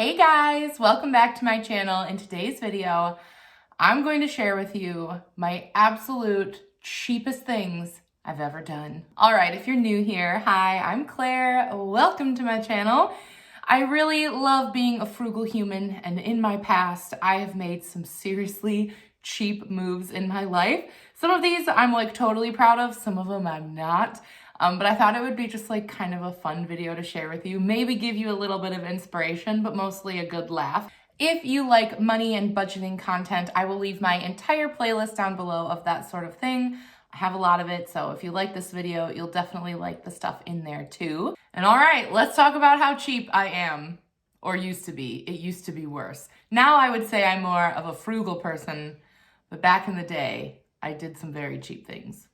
Hey guys, welcome back to my channel. In today's video, I'm going to share with you my absolute cheapest things I've ever done. All right, if you're new here, hi, I'm Claire. Welcome to my channel. I really love being a frugal human, and in my past, I have made some seriously cheap moves in my life. Some of these I'm like totally proud of, some of them I'm not. But I thought it would be just like kind of a fun video to share with you, maybe give you a little bit of inspiration, but mostly a good laugh. If you like money and budgeting content, I will leave my entire playlist down below of that sort of thing. I have a lot of it, so if you like this video, you'll definitely like the stuff in there too. And all right, let's talk about how cheap I am, or used to be. It used to be worse. Now I would say I'm more of a frugal person, but back in the day, I did some very cheap things.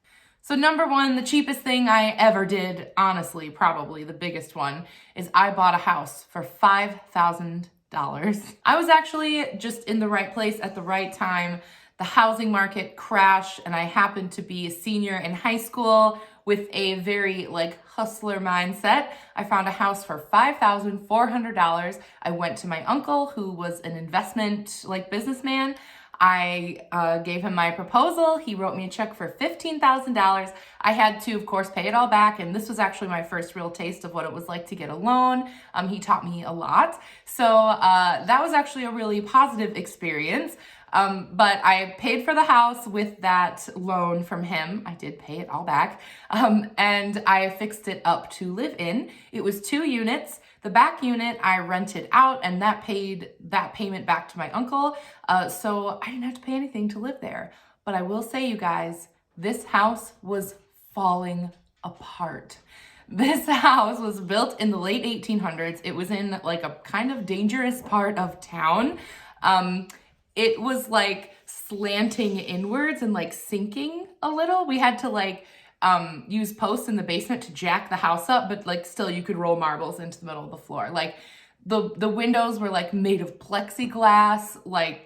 So number one, the cheapest thing I ever did, honestly, probably the biggest one, is I bought a house for $5,000. I was actually just in the right place at the right time. The housing market crashed and I happened to be a senior in high school with a very hustler mindset. I found a house for $5,400. I went to my uncle, who was an investment businessman. I gave him my proposal. He wrote me a check for $15,000. I had to, of course, pay it all back. And this was actually my first real taste of what it was like to get a loan. He taught me a lot. So that was actually a really positive experience. But I paid for the house with that loan from him. I did pay it all back. And I fixed it up to live in. It was 2 units. The back unit I rented out, and that paid that payment back to my uncle. So I didn't have to pay anything to live there. But I will say, you guys, this house was falling apart. This house was built in the late 1800s. It was in a kind of dangerous part of town. It was slanting inwards and sinking a little. We had to use posts in the basement to jack the house up, but still you could roll marbles into the middle of the floor. The windows were made of plexiglass,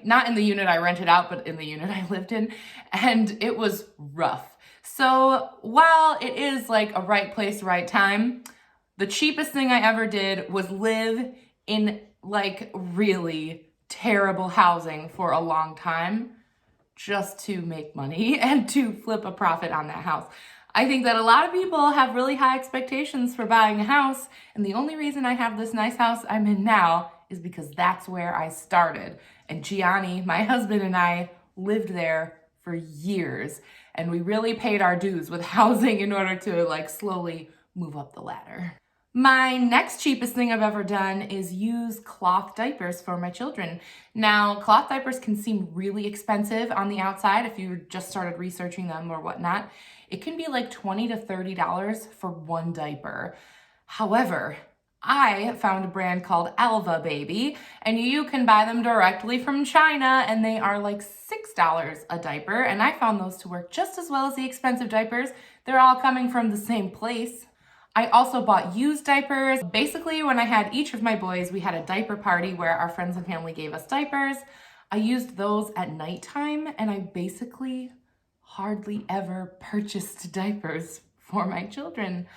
not in the unit I rented out, but in the unit I lived in, and it was rough. So while it is a right place, right time, the cheapest thing I ever did was live in really terrible housing for a long time just to make money and to flip a profit on that house. I think that a lot of people have really high expectations for buying a house, and the only reason I have this nice house I'm in now is because that's where I started. And Gianni, my husband, and I lived there for years, and we really paid our dues with housing in order to slowly move up the ladder. My next cheapest thing I've ever done is use cloth diapers for my children. Now, cloth diapers can seem really expensive on the outside if you just started researching them or whatnot. It can be $20 to $30 for one diaper. However, I found a brand called Alva Baby, and you can buy them directly from China, and they are $6 a diaper, and I found those to work just as well as the expensive diapers. They're all coming from the same place. I also bought used diapers. Basically, when I had each of my boys, we had a diaper party where our friends and family gave us diapers. I used those at nighttime, and I basically hardly ever purchased diapers for my children.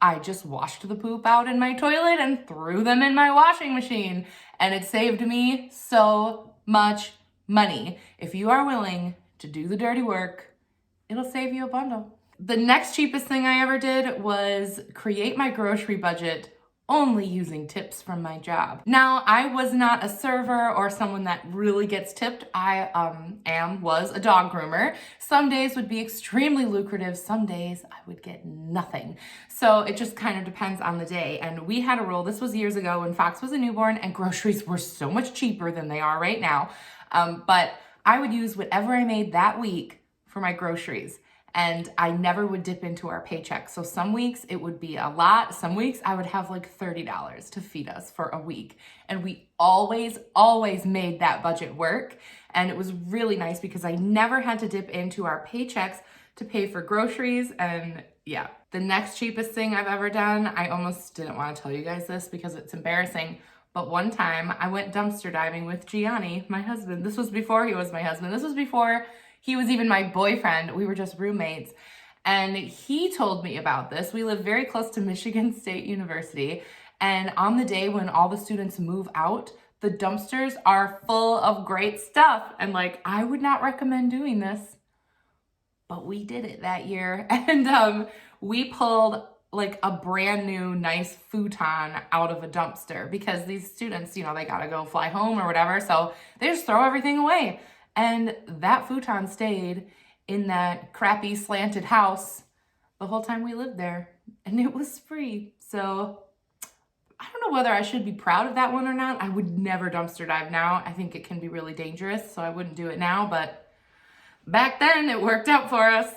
I just washed the poop out in my toilet and threw them in my washing machine, and it saved me so much money. If you are willing to do the dirty work, it'll save you a bundle. The next cheapest thing I ever did was create my grocery budget only using tips from my job. Now, I was not a server or someone that really gets tipped. I was a dog groomer. Some days would be extremely lucrative. Some days I would get nothing. So it just kind of depends on the day. And we had a rule, this was years ago when Fox was a newborn and groceries were so much cheaper than they are right now. But I would use whatever I made that week for my groceries. And I never would dip into our paycheck. So some weeks it would be a lot. Some weeks I would have $30 to feed us for a week. And we always made that budget work. And it was really nice because I never had to dip into our paychecks to pay for groceries. And yeah, the next cheapest thing I've ever done, I almost didn't want to tell you guys this because it's embarrassing. But one time I went dumpster diving with Gianni, my husband. This was before he was my husband. This was before he was even my boyfriend. We were just roommates. And he told me about this. We live very close to Michigan State University. And on the day when all the students move out, the dumpsters are full of great stuff. And like, I would not recommend doing this, but we did it that year. And we pulled like a brand new nice futon out of a dumpster because these students, you know, they gotta go fly home or whatever. So they just throw everything away. And that futon stayed in that crappy slanted house the whole time we lived there. And it was free. So I don't know whether I should be proud of that one or not. I would never dumpster dive now. I think it can be really dangerous, so I wouldn't do it now. But back then, it worked out for us.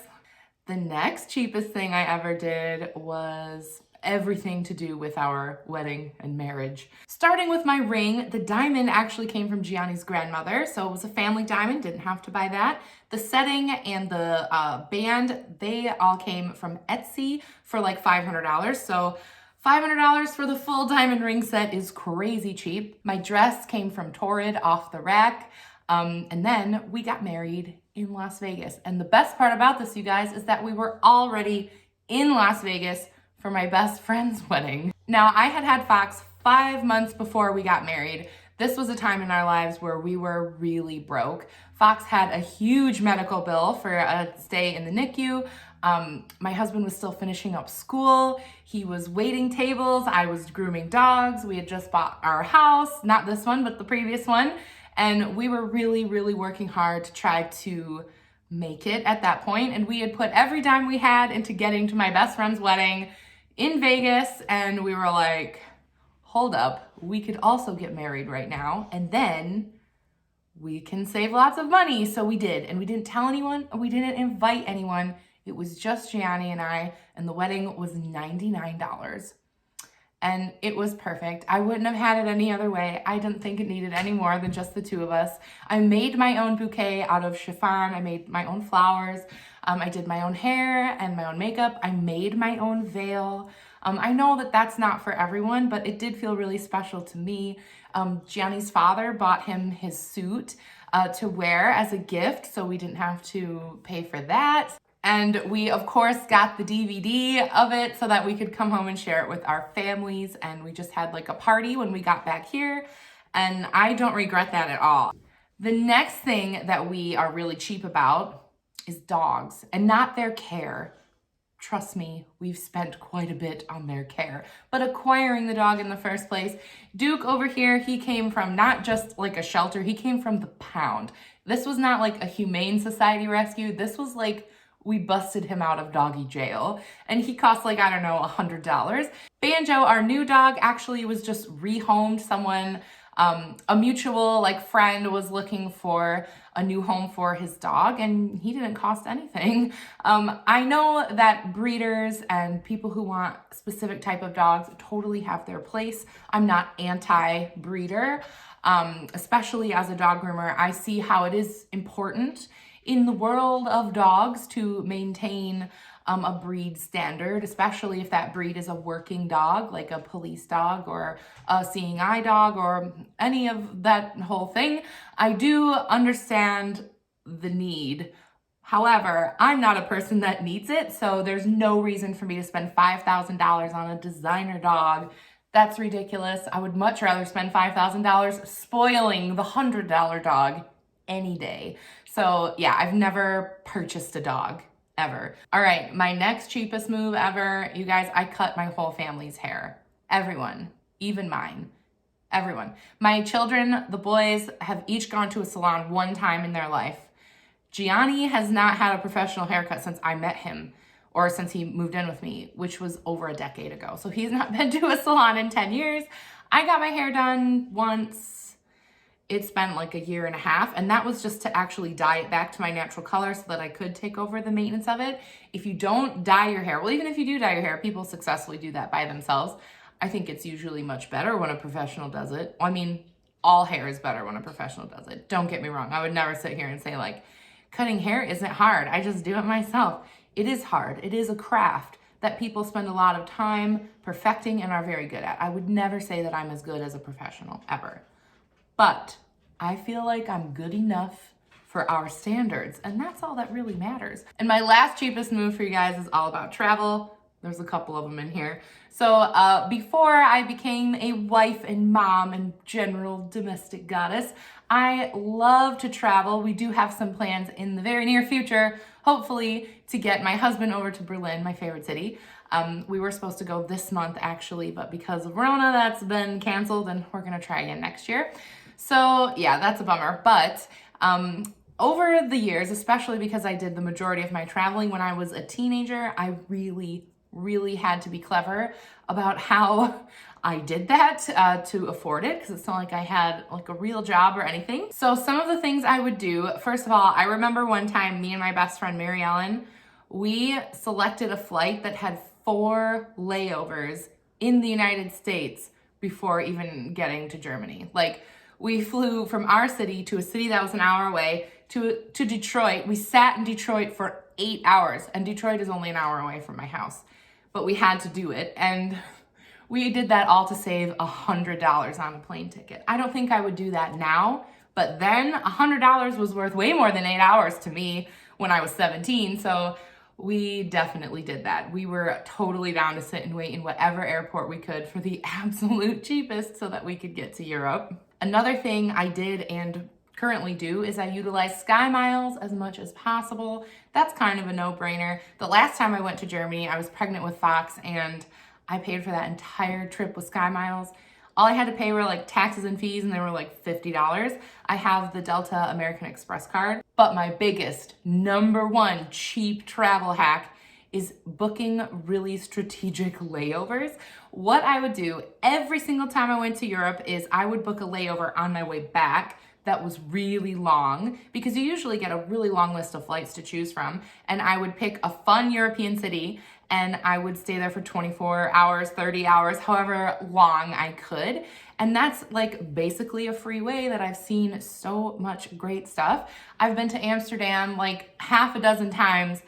The next cheapest thing I ever did was everything to do with our wedding and marriage. Starting with my ring, the diamond actually came from Gianni's grandmother, so it was a family diamond, didn't have to buy that. The setting and the band, they all came from Etsy for like $500, so $500 for the full diamond ring set is crazy cheap. My dress came from Torrid off the rack, and then we got married in Las Vegas. And the best part about this, you guys, is that we were already in Las Vegas for my best friend's wedding. Now, I had had Fox 5 months before we got married. This was a time in our lives where we were really broke. Fox had a huge medical bill for a stay in the NICU. My husband was still finishing up school. He was waiting tables. I was grooming dogs. We had just bought our house, not this one, but the previous one. And we were really, really working hard to try to make it at that point. And we had put every dime we had into getting to my best friend's wedding in Vegas. And we were like, hold up, we could also get married right now. And then we can save lots of money. So we did. And we didn't tell anyone. We didn't invite anyone. It was just Gianni and I. And the wedding was $99. And it was perfect. I wouldn't have had it any other way. I didn't think it needed any more than just the two of us. I made my own bouquet out of chiffon. I made my own flowers. I did my own hair and my own makeup. I made my own veil. I know that that's not for everyone, but it did feel really special to me. Gianni's father bought him his suit to wear as a gift, so we didn't have to pay for that. And we, of course, got the DVD of it so that we could come home and share it with our families. And we just had like a party when we got back here. And I don't regret that at all. The next thing that we are really cheap about is dogs and not their care. Trust me, we've spent quite a bit on their care. But acquiring the dog in the first place, Duke over here, he came from not just like a shelter, he came from the pound. This was not like a Humane Society rescue. This was like, we busted him out of doggy jail and he cost like, I don't know, $100. Banjo, our new dog, actually was just rehomed. Someone, a mutual like friend was looking for a new home for his dog and he didn't cost anything. I know that breeders and people who want specific type of dogs totally have their place. I'm not anti-breeder, especially as a dog groomer. I see how it is important in the world of dogs to maintain a breed standard, especially if that breed is a working dog, like a police dog or a seeing eye dog or any of that whole thing. I do understand the need. However, I'm not a person that needs it, so there's no reason for me to spend $5,000 on a designer dog. That's ridiculous. I would much rather spend $5,000 spoiling the $100 dog any day. So yeah, I've never purchased a dog, ever. All right, my next cheapest move ever, you guys, I cut my whole family's hair. Everyone, even mine, everyone. My children, the boys, have each gone to a salon one time in their life. Gianni has not had a professional haircut since I met him, or since he moved in with me, which was over a decade ago. So he's not been to a salon in 10 years. I got my hair done once. It's been like a year and a half, and that was just to actually dye it back to my natural color so that I could take over the maintenance of it. If you don't dye your hair, well, even if you do dye your hair, people successfully do that by themselves. I think it's usually much better when a professional does it. I mean, all hair is better when a professional does it. Don't get me wrong. I would never sit here and say like, cutting hair isn't hard. I just do it myself. It is hard. It is a craft that people spend a lot of time perfecting and are very good at. I would never say that I'm as good as a professional, ever. But I feel like I'm good enough for our standards, and that's all that really matters. And my last cheapest move for you guys is all about travel. There's a couple of them in here. So before I became a wife and mom and general domestic goddess, I love to travel. We do have some plans in the very near future, hopefully, to get my husband over to Berlin, my favorite city. We were supposed to go this month actually, but because of Rona, that's been canceled and we're gonna try again next year. So yeah, that's a bummer. But over the years, especially because I did the majority of my traveling when I was a teenager, I really had to be clever about how I did that to afford it, because it's not like I had like a real job or anything. So some of the things I would do, first of all, I remember one time me and my best friend Mary Ellen, we selected a flight that had 4 layovers in the United States before even getting to Germany. Like, we flew from our city to a city that was an hour away to Detroit. We sat in Detroit for 8 hours, and Detroit is only an hour away from my house, but we had to do it. And we did that all to save $100 on a plane ticket. I don't think I would do that now, but then $100 was worth way more than 8 hours to me when I was 17. So we definitely did that. We were totally down to sit and wait in whatever airport we could for the absolute cheapest so that we could get to Europe. Another thing I did and currently do is I utilize Sky Miles as much as possible. That's kind of a no-brainer. The last time I went to Germany, I was pregnant with Fox and I paid for that entire trip with Sky Miles. All I had to pay were like taxes and fees, and they were like $50. I have the Delta American Express card, but my biggest, #1 cheap travel hack is booking really strategic layovers. What I would do every single time I went to Europe is I would book a layover on my way back that was really long, because you usually get a really long list of flights to choose from, and I would pick a fun European city and I would stay there for 24 hours, 30 hours, however long I could. And that's like basically a free way that I've seen so much great stuff. I've been to Amsterdam like half a dozen times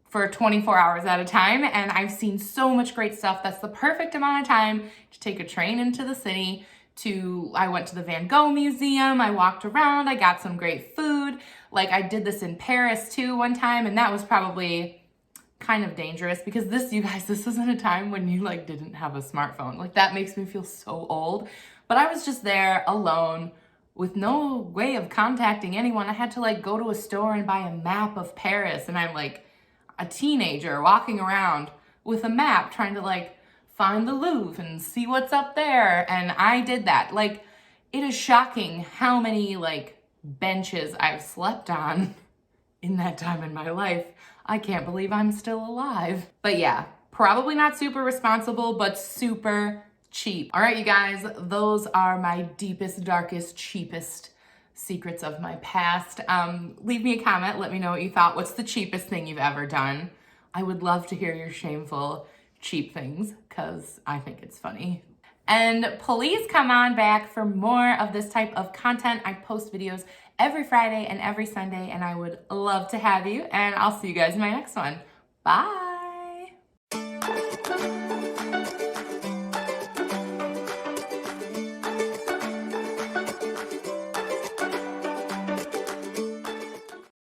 for 24 hours at a time, and I've seen so much great stuff. That's the perfect amount of time to take a train into the city. I went to the Van Gogh Museum, I walked around, I got some great food. Like, I did this in Paris too one time, and that was probably kind of dangerous, because you guys, this isn't a time when you like didn't have a smartphone. Like, that makes me feel so old. But I was just there alone with no way of contacting anyone. I had to like go to a store and buy a map of Paris, and I'm like a teenager walking around with a map trying to like find the Louvre and see what's up there. And I did that. Like, it is shocking how many like benches I've slept on in that time in my life. I can't believe I'm still alive. But yeah, probably not super responsible, but super cheap. All right, you guys, those are my deepest, darkest, cheapest secrets of my past. Leave me a comment. Let me know what you thought. What's the cheapest thing you've ever done? I would love to hear your shameful, cheap things, because I think it's funny. And please come on back for more of this type of content. I post videos every Friday and every Sunday, and I would love to have you. And I'll see you guys in my next one. Bye.